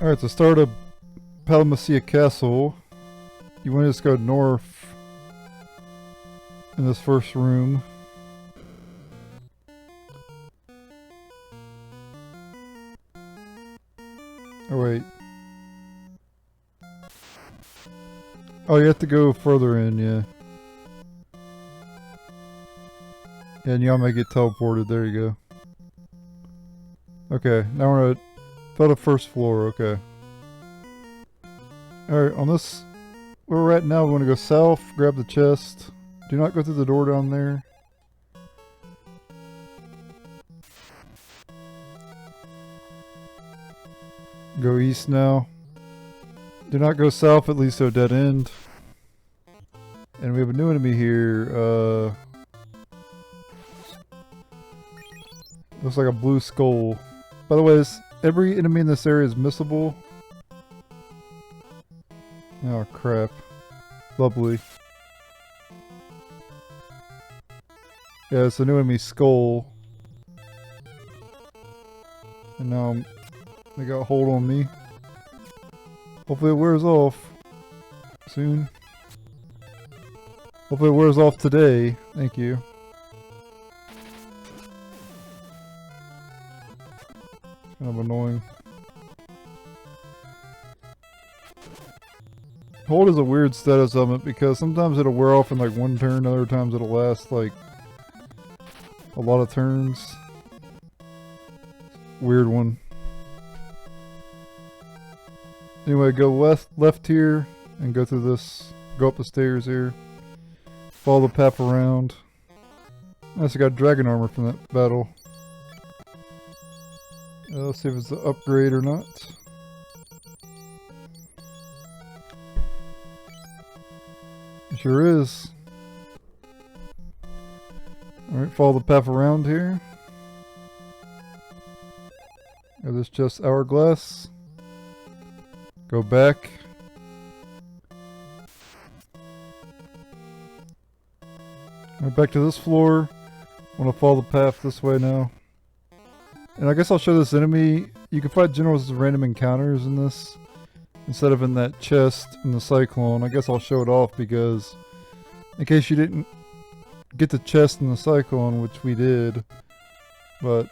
Alright, to start a Palamecia Castle, you want to just go north in this first room. Oh wait. Oh, you have to go further in, yeah. Yeah, and y'all may get teleported, there you go. Okay, now we're at the first floor, okay. Alright, on this, where we're at now, we want to go south, grab the chest. Do not go through the door down there. Go east now. Do not go south, at least to a dead end. And we have a new enemy here, looks like a blue skull. By the way, every enemy in this area is missable. Oh crap. Lovely. Yeah, it's a new enemy skull. And now they got a hold on me. Hopefully it wears off soon. Hopefully it wears off today. Thank you. Kind of annoying. Hold is a weird status element because sometimes it'll wear off in like one turn, other times it'll last like a lot of turns. Weird one. Anyway, go left here and go through this, go up the stairs here. Follow the path around. I also got dragon armor from that battle. Let's see if it's an upgrade or not. It sure is. Alright, follow the path around here. Got this chest hourglass. Go back. Alright, back to this floor. I want to follow the path this way now. And I guess I'll show this enemy. You can fight generals as random encounters in this, instead of in that chest in the cyclone. I guess I'll show it off because, in case you didn't get the chest in the cyclone, which we did, but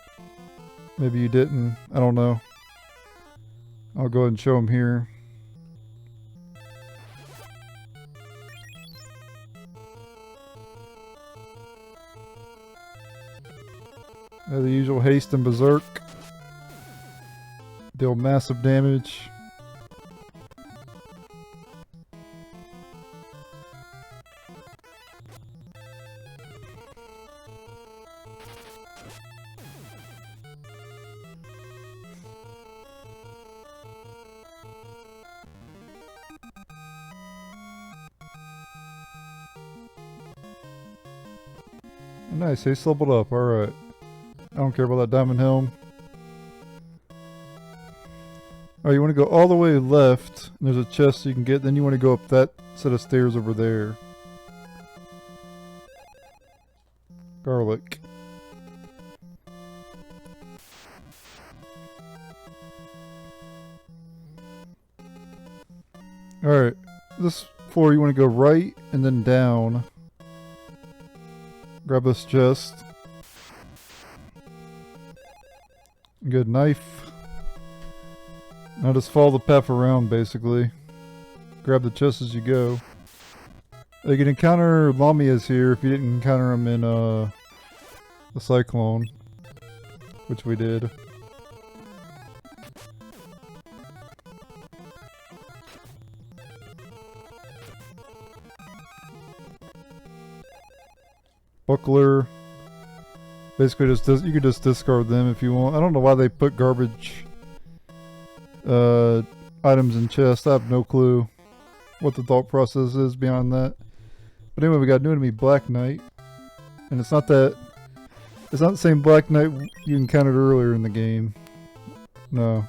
maybe you didn't. I don't know. I'll go ahead and show them here. The usual haste and berserk. Deal massive damage. Nice, he's leveled up, alright. I don't care about that diamond helm. Oh, you want to go all the way left, and there's a chest you can get, then you want to go up that set of stairs over there. Garlic. Alright, this floor you want to go right, and then down. Grab this chest. Good knife. Now just follow the path around basically. Grab the chest as you go. You can encounter Lamias here if you didn't encounter them in the cyclone, which we did. Buckler. Basically, you could just discard them if you want. I don't know why they put garbage items in chests. I have no clue what the thought process is beyond that. But anyway, we got new enemy Black Knight, and it's not the same Black Knight you encountered earlier in the game. No.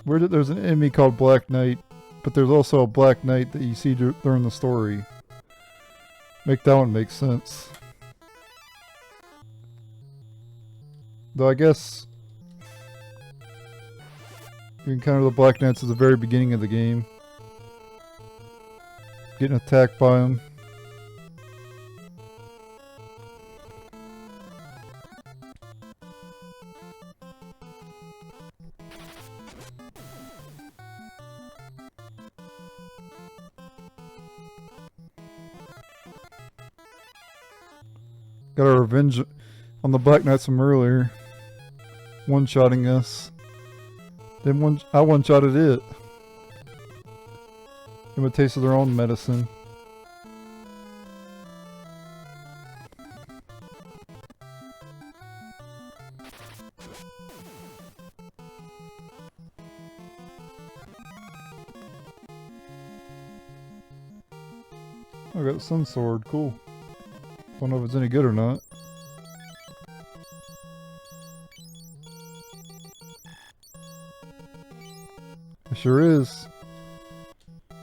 There's an enemy called Black Knight, but there's also a Black Knight that you see during the story. Make that one make sense. Though I guess You encounter the Black Knights at the very beginning of the game. Getting attacked by them. Got our revenge on the Black Knights from earlier. One-shotting us. Then I one-shotted it. Give them a taste of their own medicine. I got Sun Sword, cool. Don't know if it's any good or not. It sure is. I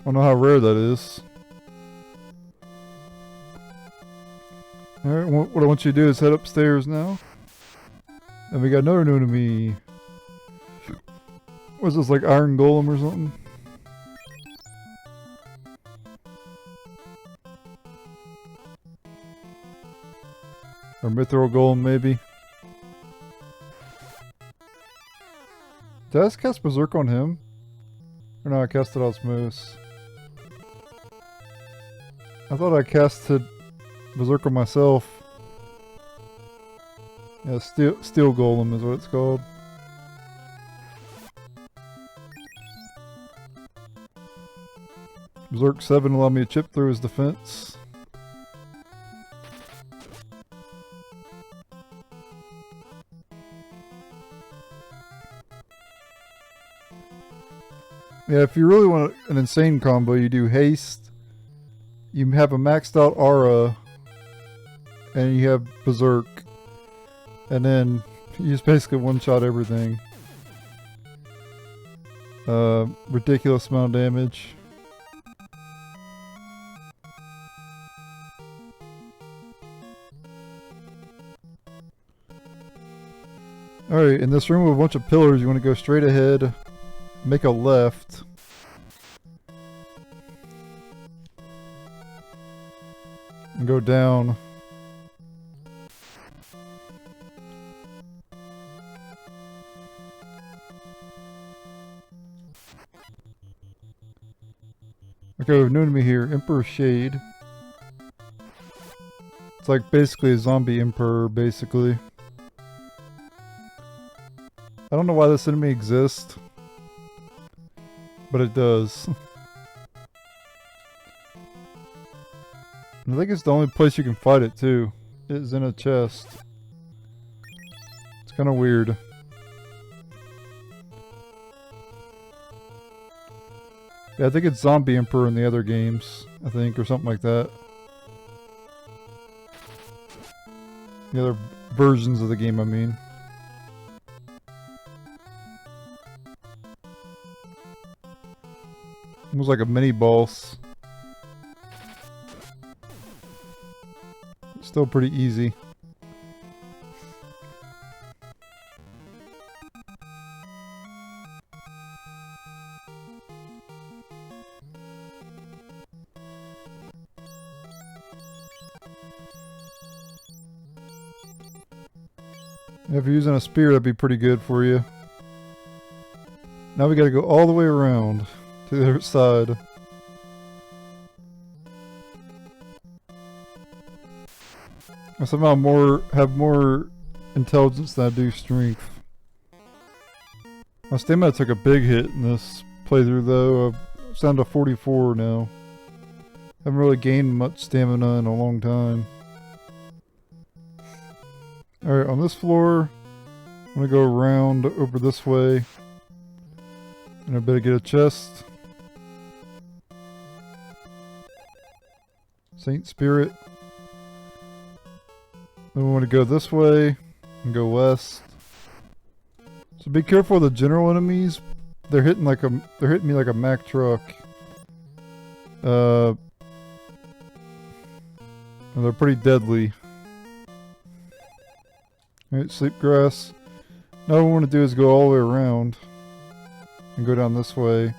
don't know how rare that is. Alright, what I want you to do is head upstairs now. And we got another new enemy. What is this, like Iron Golem or something? Or Mithril Golem, maybe. Did I just cast Berserk on him? Or no, I casted Osmose. I thought I casted Berserk on myself. Yeah, Steel Golem is what it's called. Berserk 7 allowed me to chip through his defense. Yeah, if you really want an insane combo, you do haste. You have a maxed out aura, and you have Berserk, and then you just basically one-shot everything. Ridiculous amount of damage. Alright, in this room with a bunch of pillars, you want to go straight ahead. Make a left. And go down. Okay, we have a new enemy here. Emperor Shade. It's like basically a zombie emperor, basically. I don't know why this enemy exists. But it does. I think it's the only place you can fight it too. It's in a chest. It's kind of weird. Yeah, I think it's Zombie Emperor in the other games, I think, or something like that. The other versions of the game, I mean. Almost like a mini boss. Still pretty easy. If you're using a spear, that'd be pretty good for you. Now we gotta go all the way around to the other side. I somehow have more intelligence than I do strength. My stamina took a big hit in this playthrough though. It's down to 44 now. Haven't really gained much stamina in a long time. Alright, on this floor, I'm gonna go around over this way. And I better get a chest. Saint Spirit. Then we want to go this way and go west. So be careful of the general enemies. They're hitting me like a Mack truck. And they're pretty deadly. Alright, Sleep Grass. Now what I want to do is go all the way around and go down this way.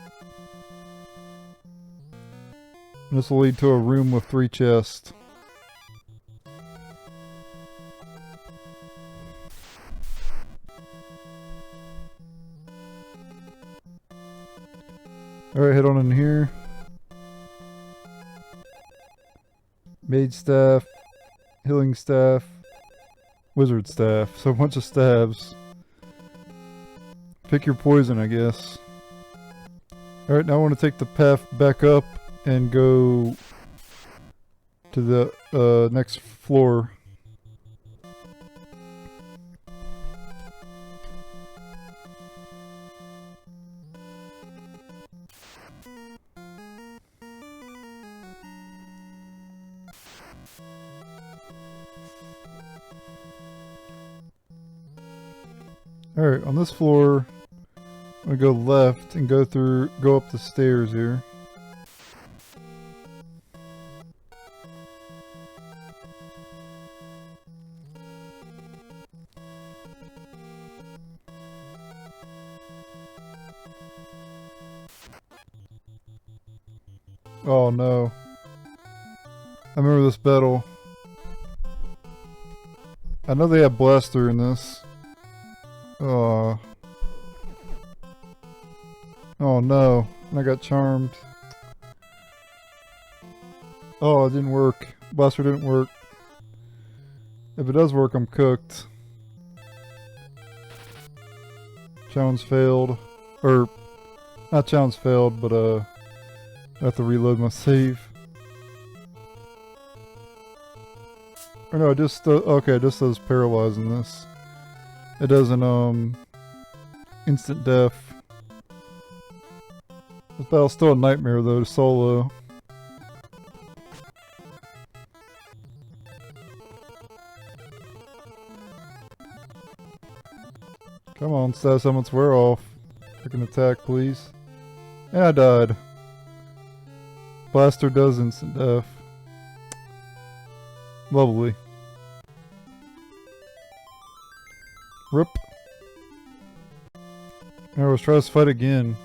And this will lead to a room with 3 chests. Alright, head on in here. Mage staff, healing staff, wizard staff. So a bunch of staves. Pick your poison, I guess. Alright, now I want to take the path back up and go to the next floor. Alright, on this floor, I'm gonna go left and go up the stairs here. Oh no. I remember this battle. I know they have blaster in this. Oh no, I got charmed. Oh, it didn't work. Blaster didn't work. If it does work, I'm cooked. Challenge failed. Or, not challenge failed, but I have to reload my save. Or no, it just, okay, it just does paralyzing this. It doesn't, instant death. This battle's still a nightmare though to solo. Come on, status summons wear off. I can attack, please. And I died. Blaster does instant death. Lovely. Rip. Now let's try this fight again.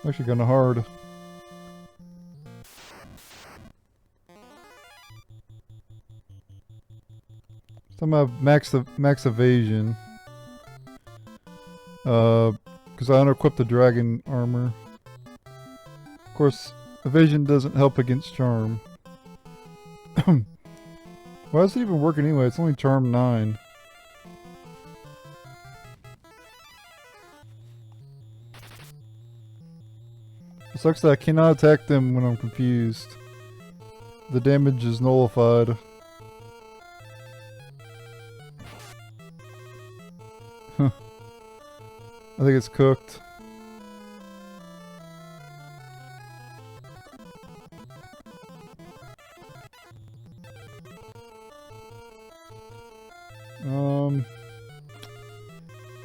Actually kinda hard. Some have max evasion. Because I unequipped the dragon armor. Of course, evasion doesn't help against charm. Why is it even working anyway? It's only charm 9. It sucks that I cannot attack them when I'm confused. The damage is nullified. I think it's cooked.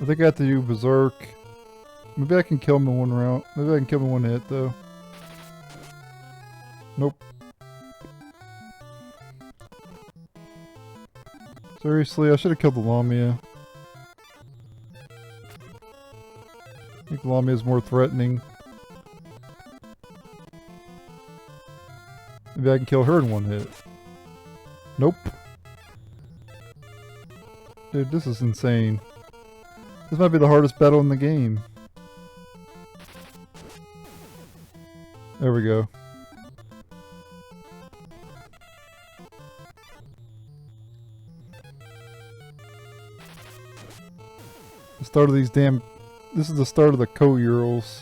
I think I have to do Berserk. Maybe I can kill him in one round. Maybe I can kill him in one hit though. Nope. Seriously, I should have killed the Lamia. I think Lamia is more threatening. Maybe I can kill her in one hit. Nope. Dude, this is insane. This might be the hardest battle in the game. There we go. The start of these damn... This is the start of the Ko-Urls.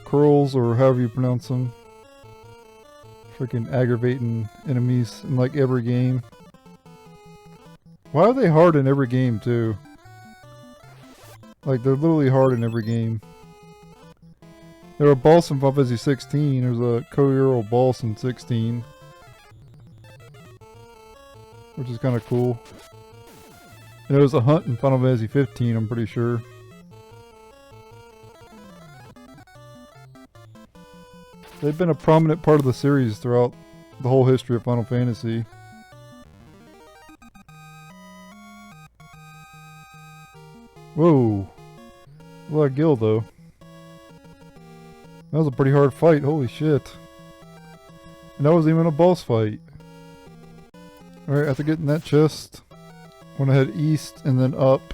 Curls, or however you pronounce them. Freaking aggravating enemies in like every game. Why are they hard in every game too? Like they're literally hard in every game. There were a boss in Final Fantasy 16. There's a Ko- Url boss in 16. Which is kind of cool. And there was a hunt in Final Fantasy 15, I'm pretty sure. They've been a prominent part of the series throughout the whole history of Final Fantasy. Whoa. A lot of gil though. That was a pretty hard fight, holy shit. And that wasn't even a boss fight. Alright, after getting that chest, I'm gonna head east and then up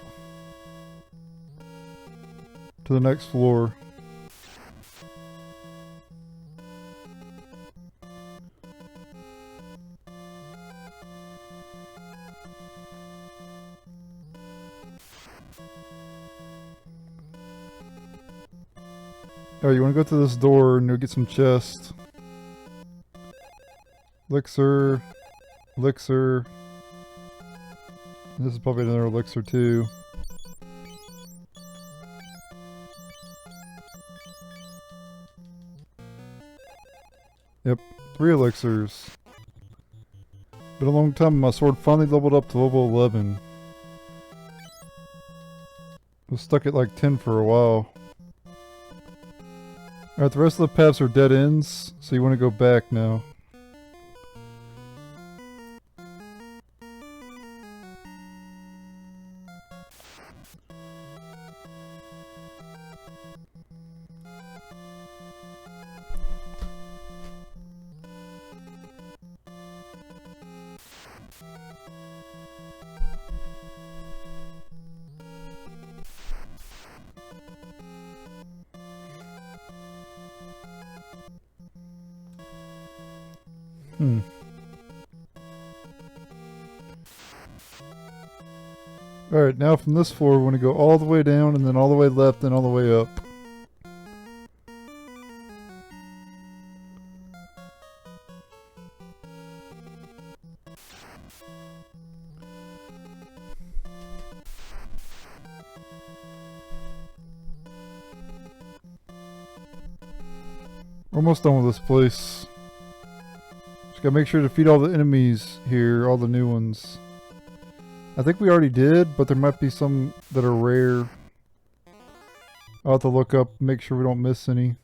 to the next floor. Alright, you want to go to this door and you'll get some chest. Elixir. Elixir. This is probably another elixir too. Yep, 3 elixirs. Been a long time, my sword finally leveled up to level 11. Was stuck at like 10 for a while. Alright, the rest of the paths are dead ends, so you want to go back now. Alright, now from this floor, we're going to go all the way down, and then all the way left, and all the way up. We're almost done with this place. Just gotta make sure to defeat all the enemies here, all the new ones. I think we already did, but there might be some that are rare. I'll have to look up, make sure we don't miss any.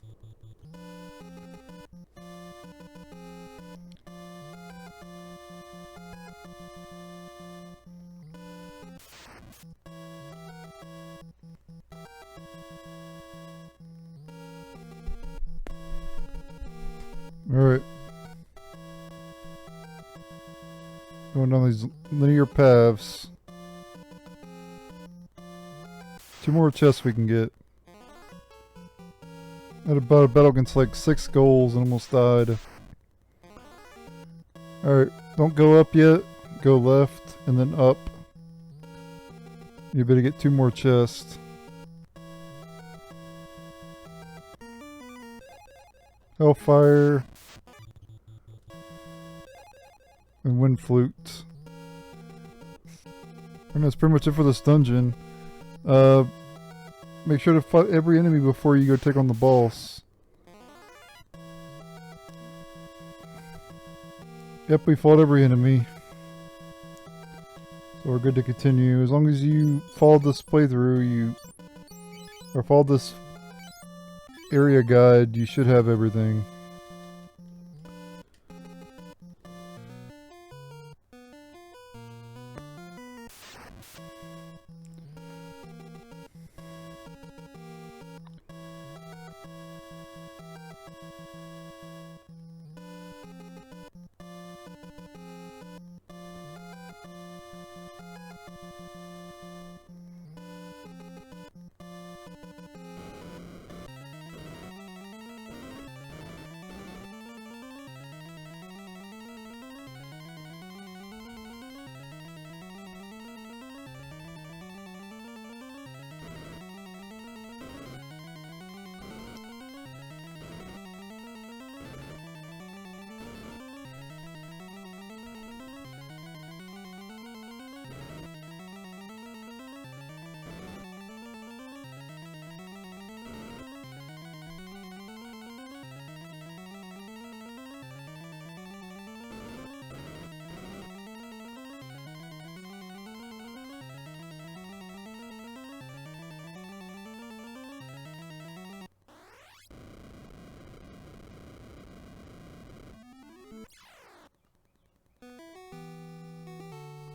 Alright. Going down these linear paths. 2 more chests we can get. I had about a battle against like 6 goals and almost died. Alright, don't go up yet. Go left and then up. You better get 2 more chests. Hellfire. And wind flute. And that's pretty much it for this dungeon. Make sure to fight every enemy before you go take on the boss. Yep, we fought every enemy. So we're good to continue. As long as you follow this playthrough, or follow this area guide, you should have everything.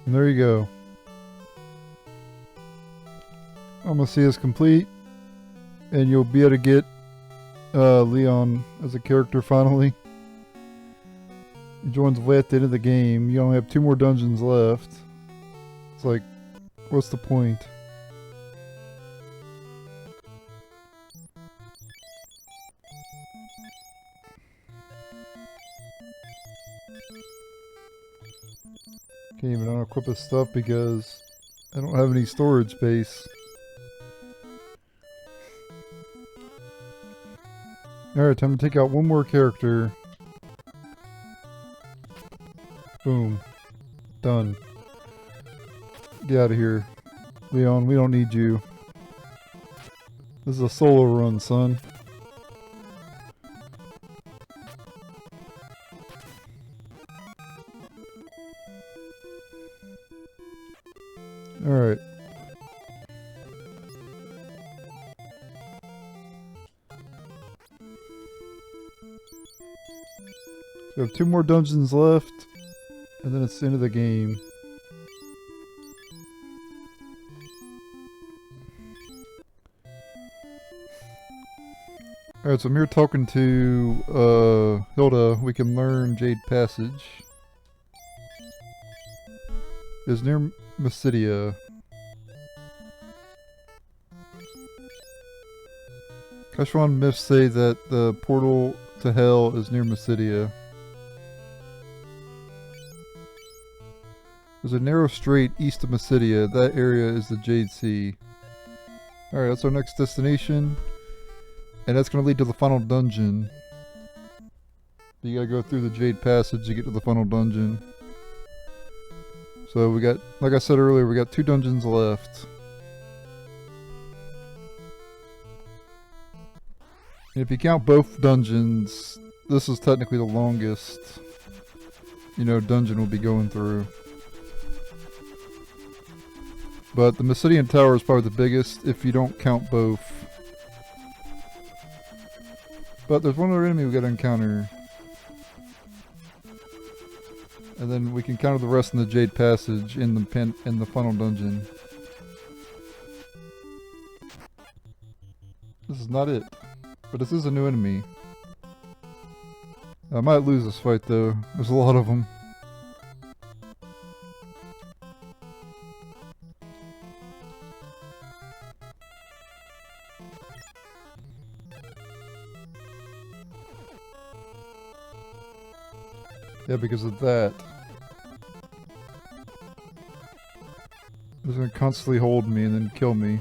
And there you go. Palamecia is complete, and you'll be able to get Leon as a character finally. He joins way at the end of the game. You only have 2 more dungeons left. It's like, what's the point? Can't even unequip his stuff because I don't have any storage space. Alright, time to take out 1 more character. Boom. Done. Get out of here. Leon, we don't need you. This is a solo run, son. Alright. We have 2 more dungeons left, and then it's the end of the game. Alright, so I'm here talking to Hilda. We can learn Jade Passage. It's near Mysidia. Kashwan myths say that the portal to hell is near Mysidia. There's a narrow strait east of Mysidia. That area is the Jade Sea. Alright, that's our next destination. And that's going to lead to the final dungeon. You gotta go through the Jade Passage to get to the final dungeon. So we got, like I said earlier, we got 2 dungeons left. And if you count both dungeons, this is technically the longest, dungeon we'll be going through. But the Mysidian Tower is probably the biggest if you don't count both. But there's one other enemy we gotta encounter. And then we can counter the rest in the Jade Passage in the final dungeon. This is not it. But this is a new enemy. I might lose this fight though. There's a lot of them. Yeah, because of that. It's gonna constantly hold me and then kill me.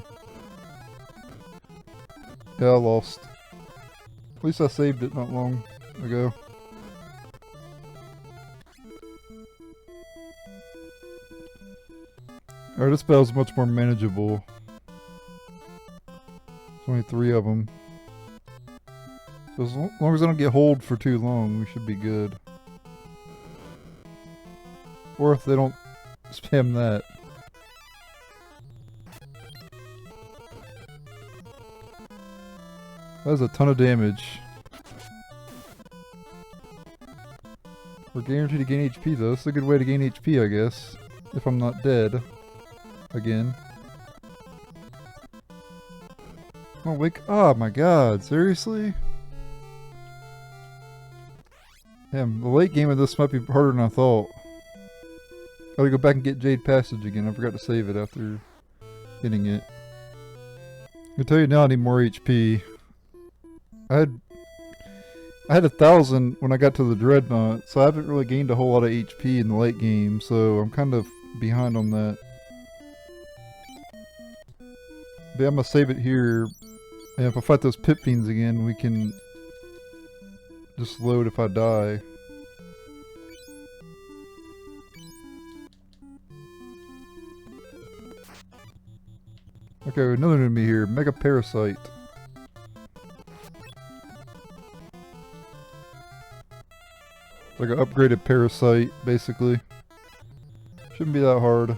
Yeah, I lost. At least I saved it not long ago. Alright, this battle's much more manageable. There's only 3 of them. So as long as I don't get hold for too long, we should be good. Or if they don't spam that. That was a ton of damage. We're guaranteed to gain HP though. It's a good way to gain HP, I guess. If I'm not dead. Again. Oh, wake. Oh my god, seriously? Damn, the late game of this might be harder than I thought. I gotta go back and get Jade Passage again. I forgot to save it after getting it. I can tell you now I need more HP. I had 1,000 when I got to the Dreadnought, so I haven't really gained a whole lot of HP in the late game, so I'm kind of behind on that. But I'm gonna save it here, and if I fight those pit fiends again, we can just load if I die. Okay, another enemy here, Mega Parasite. Like an upgraded Parasite, basically. Shouldn't be that hard.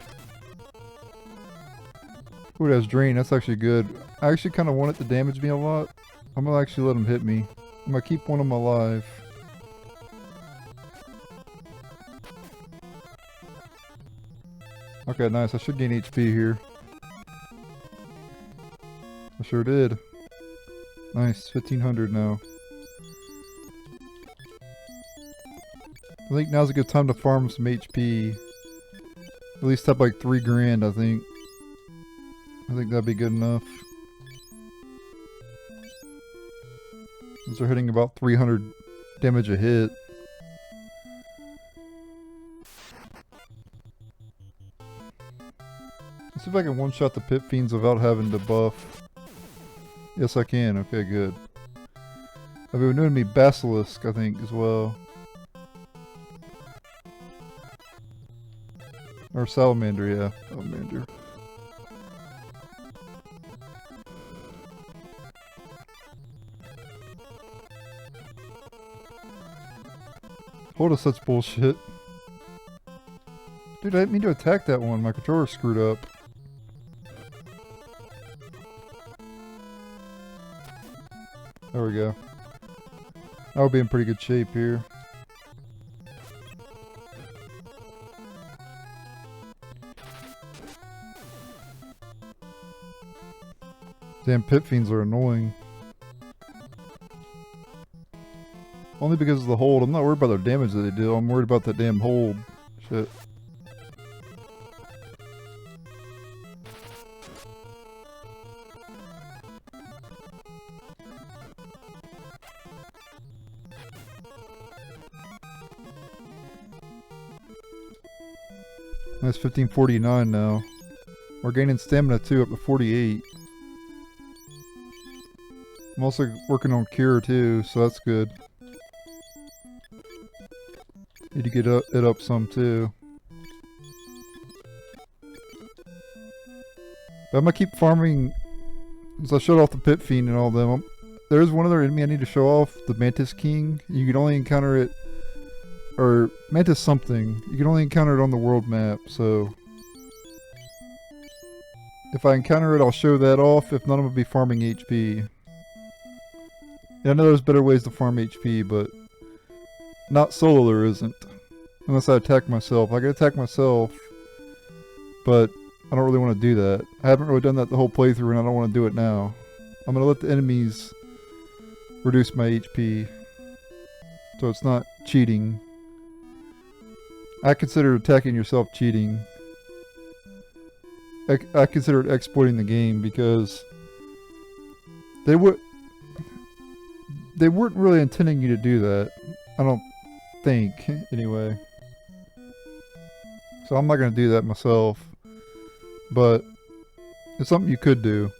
Ooh, it has Drain, that's actually good. I actually kind of want it to damage me a lot. I'm gonna actually let him hit me. I'm gonna keep one of them alive. Okay, nice, I should gain HP here. I sure did. Nice, 1500 now. I think now's a good time to farm some HP. At least have like 3 grand, I think. I think that'd be good enough. Since they're hitting about 300 damage a hit. Let's see if I can one-shot the Pit Fiends without having to buff. Yes, I can. Okay, good. I've been doing me Basilisk, I think, as well. Or Salamander, yeah. Salamander. Hold us such bullshit. Dude, I didn't mean to attack that one. My controller screwed up. There we go. I'll be in pretty good shape here. Damn Pit Fiends are annoying. Only because of the hold. I'm not worried about their damage that they do. I'm worried about that damn hold. Shit. That's 1549 now. We're gaining stamina too, up to 48. I'm also working on cure too, so that's good. Need to get it up some too. But I'm gonna keep farming. Since I showed off the Pit Fiend and all them. There's one other enemy I need to show off, the Mantis King. You can only encounter it, or Mantis something. You can only encounter it on the world map, so if I encounter it, I'll show that off. If not, I'm gonna be farming HP. Yeah, I know there's better ways to farm HP, but not solo there isn't. Unless I attack myself. I can attack myself, but I don't really want to do that. I haven't really done that the whole playthrough and I don't want to do it now. I'm going to let the enemies reduce my HP. So it's not cheating. I consider attacking yourself cheating. I consider it exploiting the game because they weren't really intending you to do that. I don't think, anyway. So I'm not going to do that myself. But it's something you could do.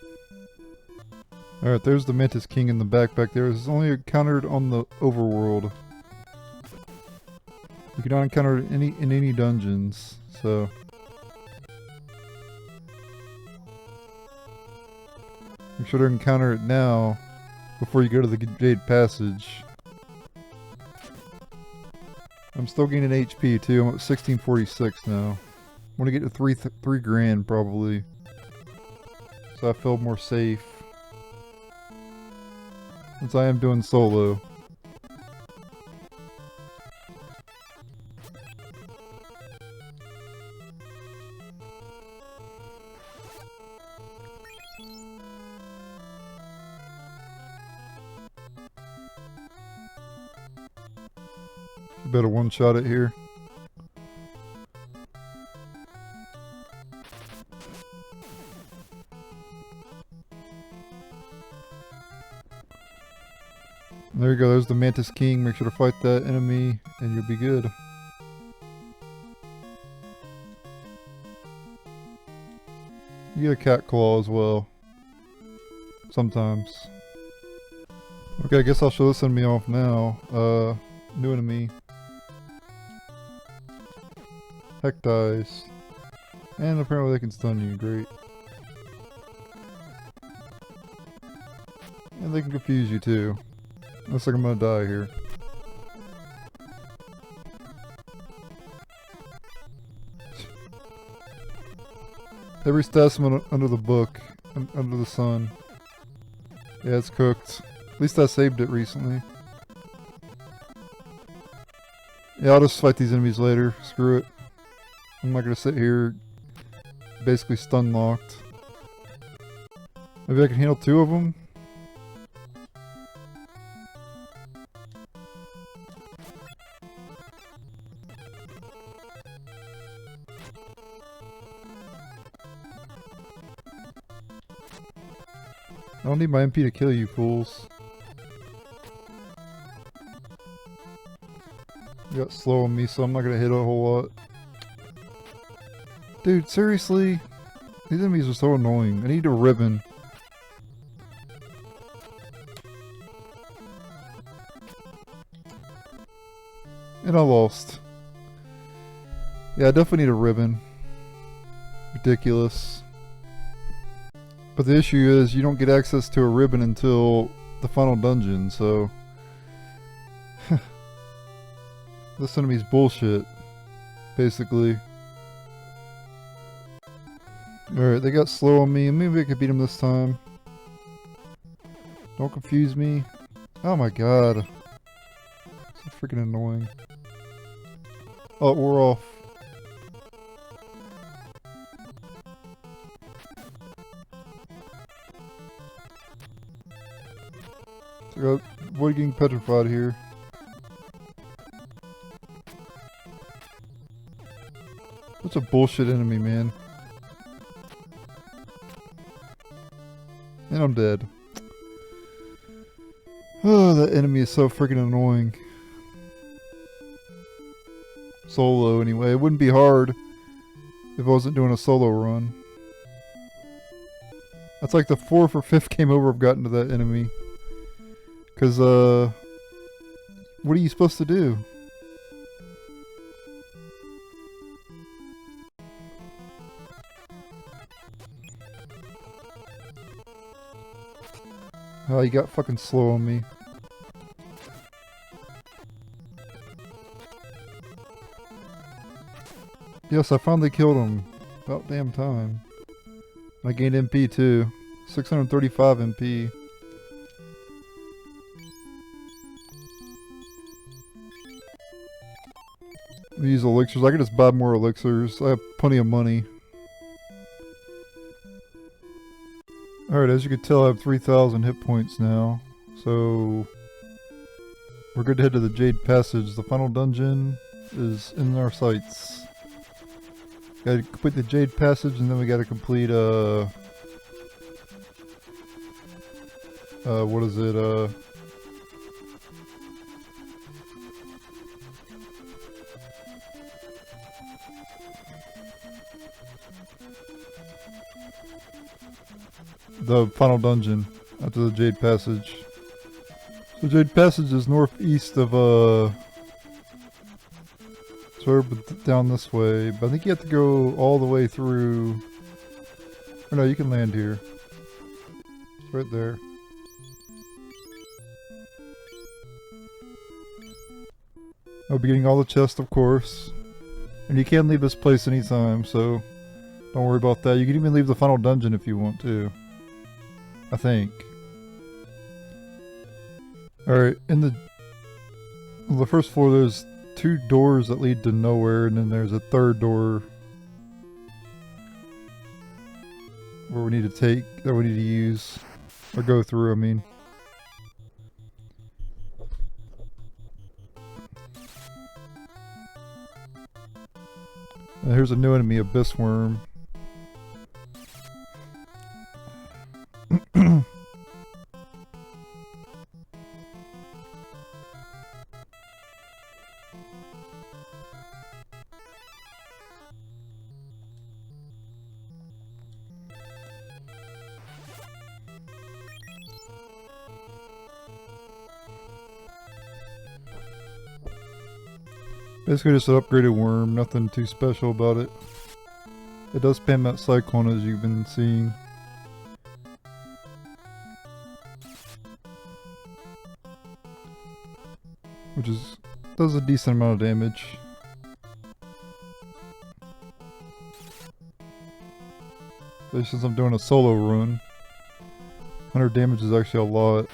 Alright, there's the Mantis King in the backpack there. It's only encountered on the overworld. You cannot encounter it in any dungeons, so make sure to encounter it now before you go to the Jade Passage. I'm still gaining HP too. I'm at 1646 now. I want to get to 3 grand probably, so I feel more safe. Since I am doing solo. You better one-shot it here. There you go, there's the Mantis King. Make sure to fight that enemy and you'll be good. You get a cat claw as well. Sometimes. Okay, I guess I'll show this enemy off now. New enemy. Heck dies. And apparently they can stun you, great. And they can confuse you too. Looks like I'm gonna die here. Every stats under the book, under the sun. Yeah, it's cooked. At least I saved it recently. Yeah, I'll just fight these enemies later. Screw it. I'm not gonna sit here basically stun locked. Maybe I can handle 2 of them? I don't need my MP to kill you fools. You got slow on me, so I'm not gonna hit a whole lot. Dude, seriously? These enemies are so annoying. I need a ribbon. And I lost. Yeah, I definitely need a ribbon. Ridiculous. But the issue is you don't get access to a ribbon until the final dungeon, so... This enemy's bullshit. Basically. Alright, they got slow on me. Maybe I could beat them this time. Don't confuse me. Oh my god. So freaking annoying. Oh, we're off. So I got avoid getting petrified here. That's a bullshit enemy, man. And I'm dead. Oh, that enemy is so freaking annoying. Solo, anyway. It wouldn't be hard if I wasn't doing a solo run. That's like the 4th or 5th game over I've gotten to that enemy. Because, what are you supposed to do? Oh, you got fucking slow on me. Yes, I finally killed him. About damn time. I gained MP too. 635 MP. I use elixirs. I can just buy more elixirs. I have plenty of money. Alright, as you can tell, I have 3,000 hit points now. So, we're good to head to the Jade Passage. The final dungeon is in our sights. Gotta complete the Jade Passage, and then we gotta complete, what is it, the final dungeon after the Jade Passage. So Jade Passage is northeast of, sort of down this way, but I think you have to go all the way through, or no, you can land here. It's right there. I'll be getting all the chests, of course. And you can leave this place anytime, so don't worry about that. You can even leave the final dungeon if you want to. I think. Alright, in the first floor there's 2 doors that lead to nowhere, and then there's a 3rd door where we need to take, that we need to use, or go through, I mean. And here's a new enemy, Abyss Worm. Basically just an upgraded worm, nothing too special about it. It does spam that cyclone as you've been seeing. Which does a decent amount of damage. But since I'm doing a solo run, 100 damage is actually a lot.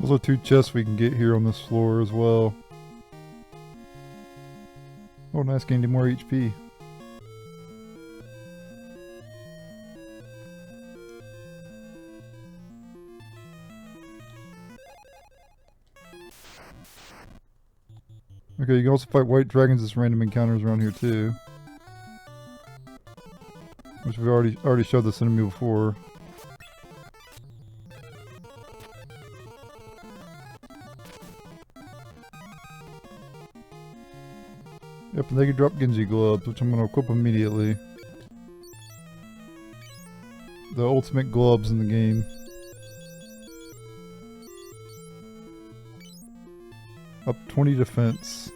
Those are 2 chests we can get here on this floor as well. Oh, nice, gained more HP. Okay, you can also fight white dragons as random encounters around here too. Which we've already showed this enemy before. Yep, and they can drop Genji gloves, which I'm going to equip immediately. The ultimate gloves in the game. Up 20 defense.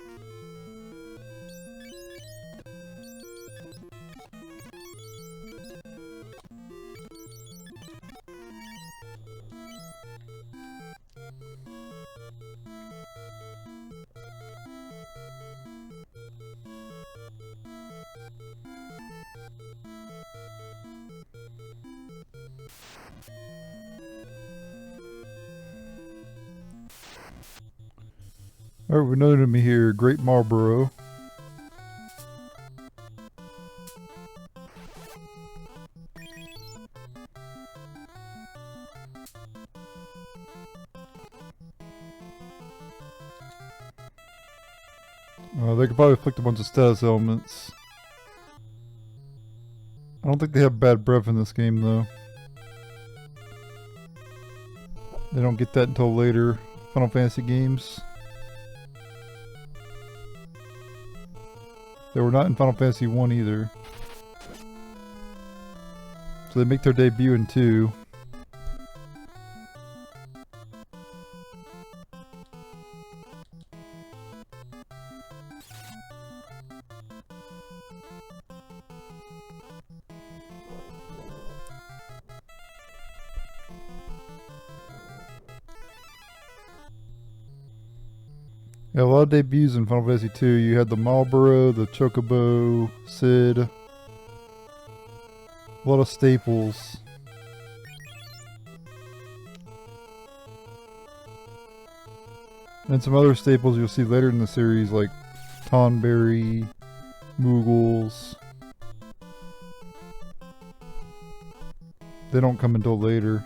Alright, we know enemy here, Great Marlborough. They could probably inflict a bunch of status elements. I don't think they have bad breath in this game though. They don't get that until later Final Fantasy games. They were not in Final Fantasy 1 either. So they make their debut in 2. Yeah, a lot of debuts in Final Fantasy 2. You had the Marlboro, the Chocobo, Sid. A lot of staples. And some other staples you'll see later in the series like Tonberry, Moogles. They don't come until later.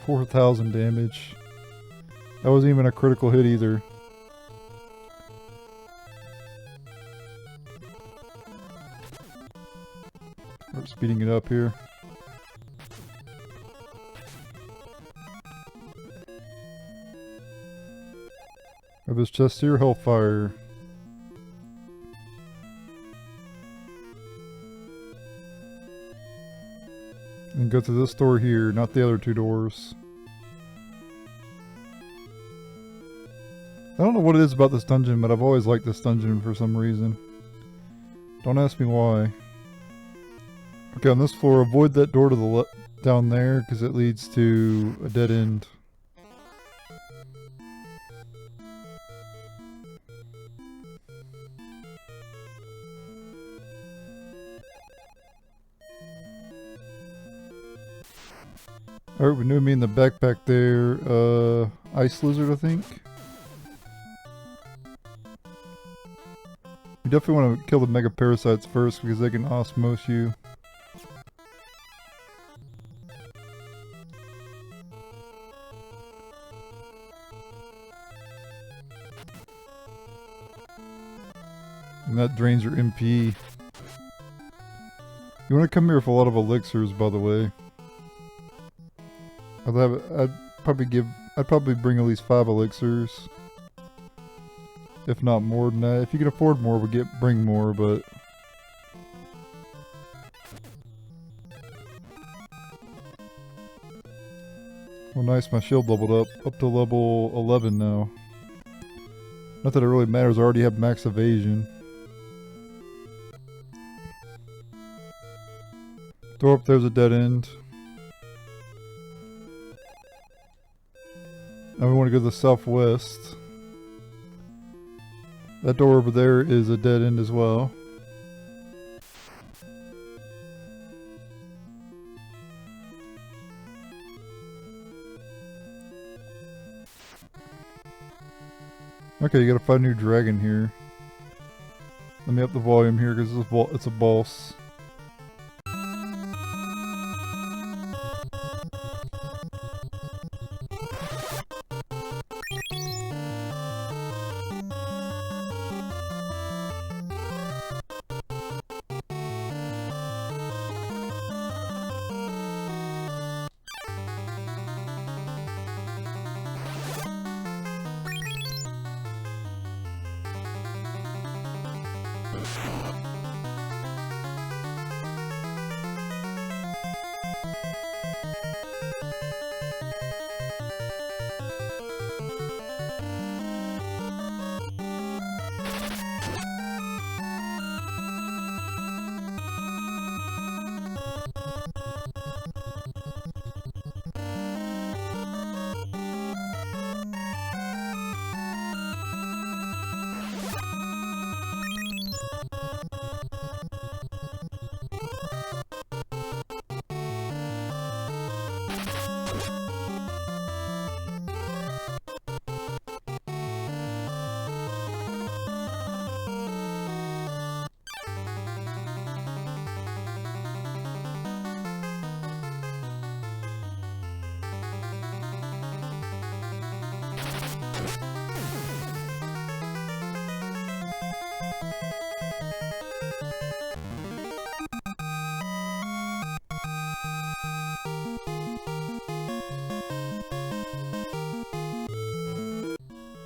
$4,000 damage. That wasn't even a critical hit either. We're speeding it up here. Have this chest here, Hellfire. And go through this door here, not the other 2 doors. I don't know what it is about this dungeon, but I've always liked this dungeon for some reason. Don't ask me why. Okay, on this floor, avoid that door to the left down there, because it leads to a dead end. Alright, we knew me in the backpack there. Ice Lizard, I think. You definitely want to kill the Mega Parasites first because they can osmose you. And that drains your MP. You want to come here with a lot of elixirs, by the way. I'd probably bring at least 5 elixirs. If not more than that. If you can afford more, bring more, but... Well, nice, my shield leveled up to level 11 now. Not that it really matters, I already have max evasion. Door up there's a dead end. Now we want to go to the southwest. That door over there is a dead end as well. Okay, you gotta find a new dragon here. Let me up the volume here because it's a boss.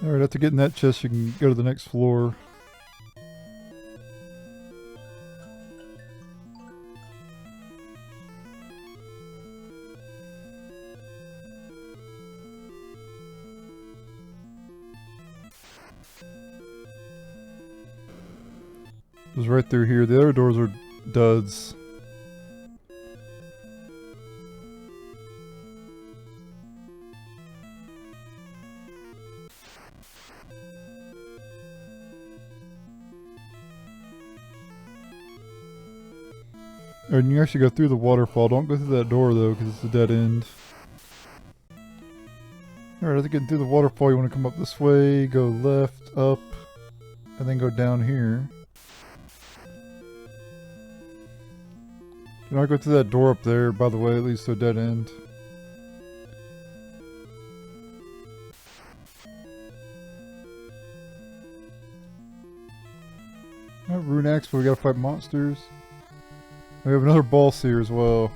Alright, after getting that chest, you can go to the next floor. It was right through here. The other doors are duds. And you actually go through the waterfall. Don't go through that door though, because it's a dead end. Alright, after getting through the waterfall, you want to come up this way, go left, up, and then go down here. Do not go through that door up there, by the way, it leads to a dead end. Alright, Rune Axe, but we gotta fight monsters. We have another boss here as well.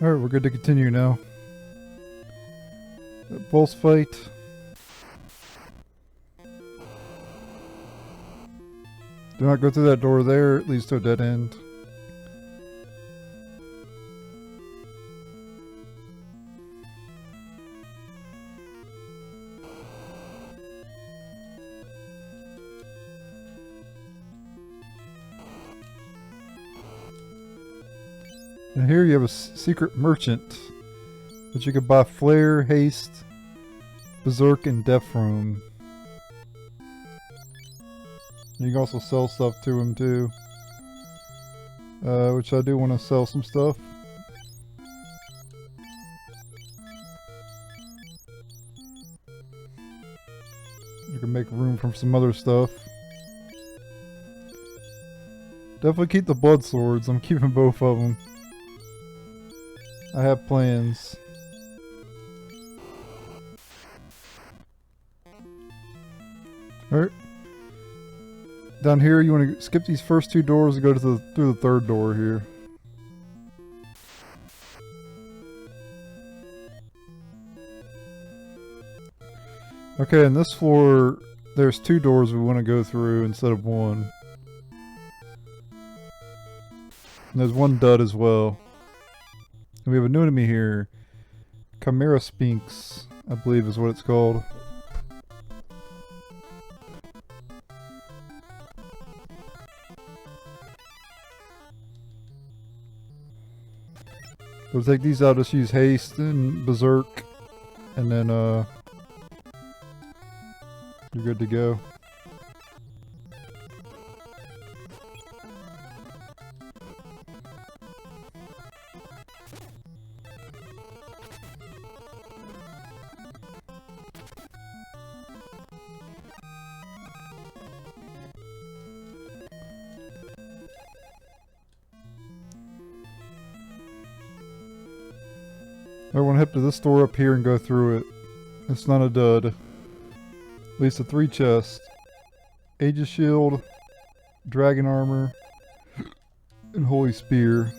Alright, we're good to continue now. Boss fight. Do not go through that door there, it leads to a dead end. And here you have a secret merchant that you can buy Flare, Haste, Berserk, and Death Room. You can also sell stuff to him too. Which I do want to sell some stuff. make room for some other stuff. Definitely keep the blood swords. I'm keeping both of them. I have plans. Alright. Down here, you want to skip these first two doors and go to through the third door here. Okay, in this floor, there's two doors we want to go through instead of one. And there's one dud as well. And we have a new enemy here. Chimera Sphinx, I believe is what it's called. So take these out, just use haste and berserk, and then you're good to go. I want to head to this door up here and go through it. It's not a dud. At least a 3 chest. Aegis Shield, Dragon Armor, and Holy Spear.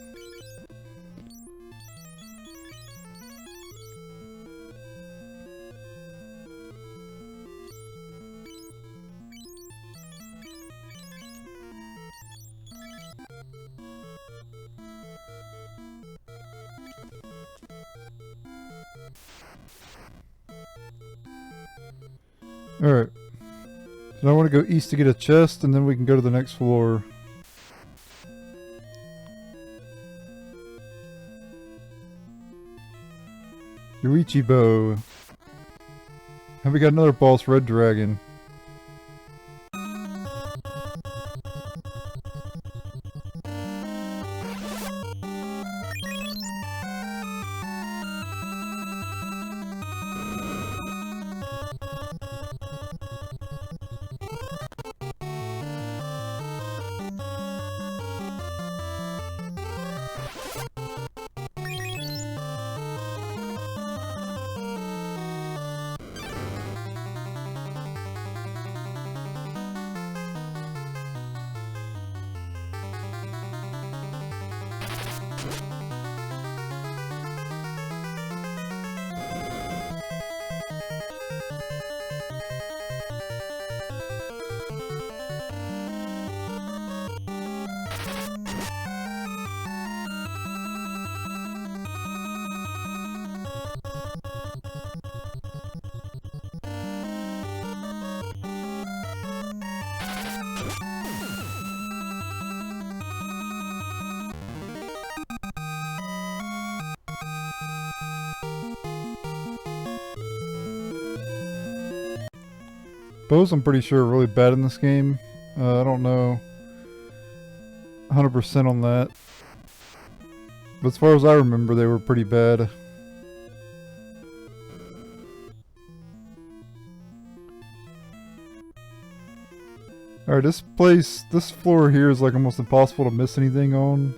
Alright. So I want to go east to get a chest, and then we can go to the next floor. Yuichi Bow. And we got another boss, Red Dragon. Bows, I'm pretty sure, are really bad in this game. I don't know 100% on that. But as far as I remember, they were pretty bad. Alright, this floor here is like almost impossible to miss anything on.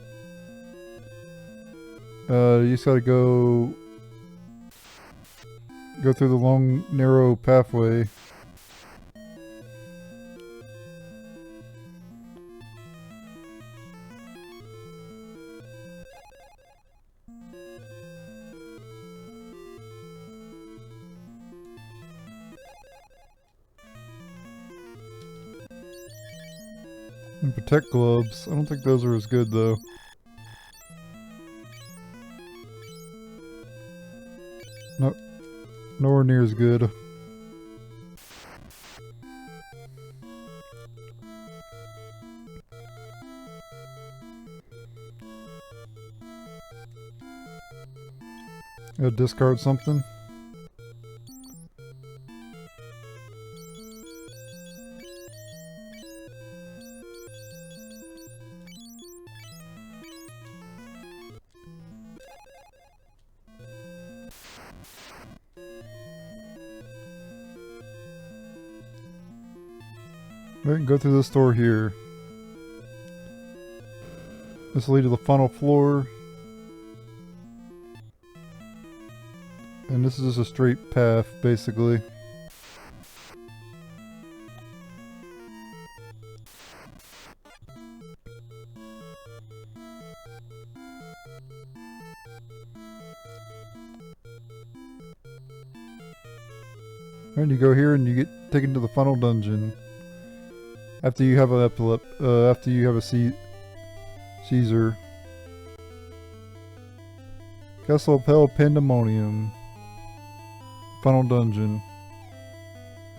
You just gotta go through the long, narrow pathway. And protect gloves. I don't think those are as good though. Nope. Nowhere near as good. Gotta discard something. Right, and go through this door here. This will lead to the final floor. And this is just a straight path, basically. And you go here and you get taken to the final dungeon. After you have a Caesar. Castle of Hell Pandemonium. Final dungeon.